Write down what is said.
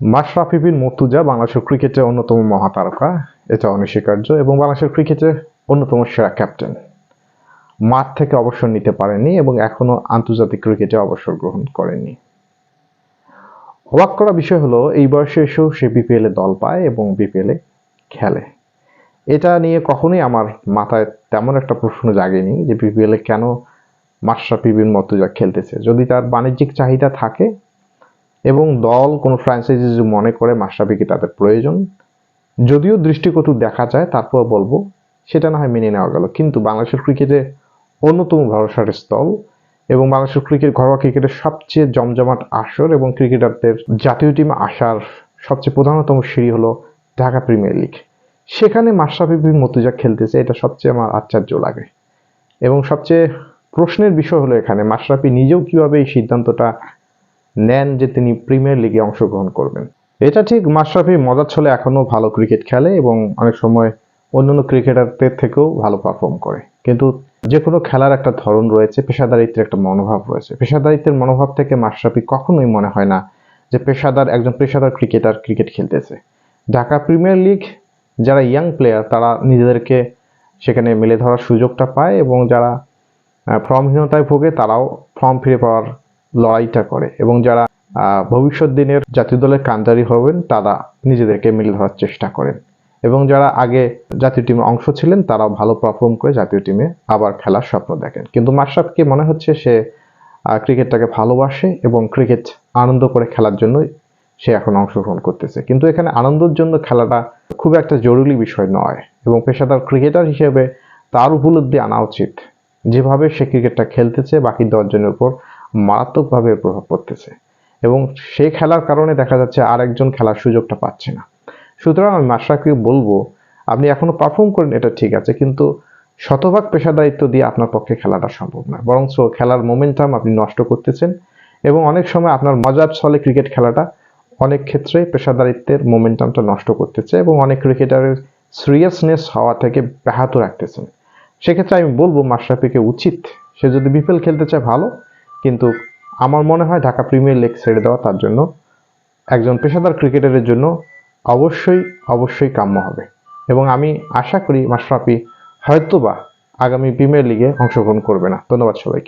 মাশরাফি বিন মুর্তজা বাংলাদেশের ক্রিকেটের অন্যতম মহাতারকা, এটা অনস্বীকার্য, এবং বাংলাদেশের ক্রিকেটের অন্যতম সেরা ক্যাপ্টেন। মাঠ থেকে অবসর নিতে পারেননি এবং এখনো আন্তর্জাতিক ক্রিকেটে অবসর গ্রহণ করেননি। অবাক করা বিষয় হলো এই বয়সে এসেও সে বিপিএল এ দল পায় এবং বিপিএল এ খেলে। এটা নিয়ে কখনোই আমার মাথায় তেমন একটা প্রশ্ন জাগেনি যে বিপিএল এ কেন মাশরাফি বিন মুর্তজা খেলতেছে। যদি তার বাণিজ্যিক চাহিদা থাকে এবং দল কোনো ফ্র্যাঞ্চাইজি যদি মনে করে মাশরাফিকে তাদের প্রয়োজন, যদিও দৃষ্টিকটু দেখা যায়, তারপর বলবো সেটা না হয় মেনে নেওয়া গেল। কিন্তু বাংলাদেশের ক্রিকেটে অন্যতম ভরসার স্থল এবং বাংলাদেশের ঘরোয়া ক্রিকেটের সবচেয়ে জমজমাট আসর এবং ক্রিকেটারদের জাতীয় টিমে আসার সবচেয়ে প্রধানতম সিঁড়ি হলো ঢাকা প্রিমিয়ার লিগ। সেখানে মাশরাফি বিন মুর্তজা খেলতেছে, এটা সবচেয়ে আমার আশ্চর্য লাগে। এবং সবচেয়ে প্রশ্নের বিষয় হলো এখানে মাশরাফি নিজেও কিভাবে এই সিদ্ধান্তটা নেন যে তিনি প্রিমিয়ার লিগে অংশগ্রহণ করবেন। এটা ঠিক, মাশরাফি মজার ছলে এখনো ভালো ক্রিকেট খেলে এবং অনেক সময় অন্যান্য ক্রিকেটারদের থেকেও ভালো পারফর্ম করে। কিন্তু যে কোনো খেলার একটা ধরন রয়েছে, পেশাদারিত্বের একটা মনোভাব রয়েছে। পেশাদারিত্বের মনোভাব থেকে মাশরাফি কখনোই মনে হয় না যে একজন পেশাদার ক্রিকেটার ক্রিকেট খেলতেছে। ঢাকা প্রিমিয়ার লিগ যারা ইয়াং প্লেয়ার তারা নিজেদেরকে সেখানে মেলে ধরার সুযোগটা পায় এবং যারা ফর্মহীনতায় ভোগে তারাও ফর্ম ফিরে পাওয়ার লড়াইটা করে এবং যারা ভবিষ্যৎ দিনের জাতীয় দলের কান্ডারি হবেন তারা নিজেদেরকে মেলে ধরার চেষ্টা করেন এবং যারা আগে জাতীয় টিমের অংশ ছিলেন তারাও ভালো পারফর্ম করে জাতীয় টিমে আবার খেলার স্বপ্ন দেখেন। কিন্তু মাশরাফিকে মনে হচ্ছে সে ক্রিকেটটাকে ভালোবাসে এবং ক্রিকেট আনন্দ করে খেলার জন্যই সে এখন অংশগ্রহণ করতেছে। কিন্তু এখানে আনন্দের জন্য খেলাটা খুব একটা জরুরি বিষয় নয় এবং পেশাদার ক্রিকেটার হিসেবে তার উপলব্ধি আনা উচিত যেভাবে সে ক্রিকেটটা খেলতেছে বাকি 10 জনের উপর মারাত্মকভাবে প্রভাব পড়তেছে এবং সেই খেলার কারণে দেখা যাচ্ছে আরেকজন খেলার সুযোগটা পাচ্ছে না। সুতরাং আমি মাশরাফিকে বলবো, আপনি এখনো পারফর্ম করেন এটা ঠিক আছে, কিন্তু শতভাগ পেশাদারিত্ব দিয়ে আপনার পক্ষে খেলাটা সম্ভব নয়, বরঞ্চ খেলার মোমেন্টাম আপনি নষ্ট করতেছেন এবং অনেক সময় আপনার মজার ছলে ক্রিকেট খেলাটা অনেক ক্ষেত্রে পেশাদারিত্বের মোমেন্টামটা নষ্ট করতেছে এবং অনেক ক্রিকেটারের সিরিয়াসনেস হওয়া থেকে ব্যাহত রাখতেছেন। সেক্ষেত্রে আমি বলবো মাশরাফিকে উচিত, সে যদি বিপিএল খেলতে চায় ভালো, কিন্তু আমার মনে হয় ঢাকা প্রিমিয়ার লিগ ছেড়ে দেওয়া তার জন্য একজন পেশাদার ক্রিকেটারের জন্য অবশ্যই কাম্য হবে এবং আমি আশা করি মাশরাফি হয়তোবা আগামী প্রিমিয়ার লিগে অংশগ্রহণ করবে না। ধন্যবাদ সবাইকে।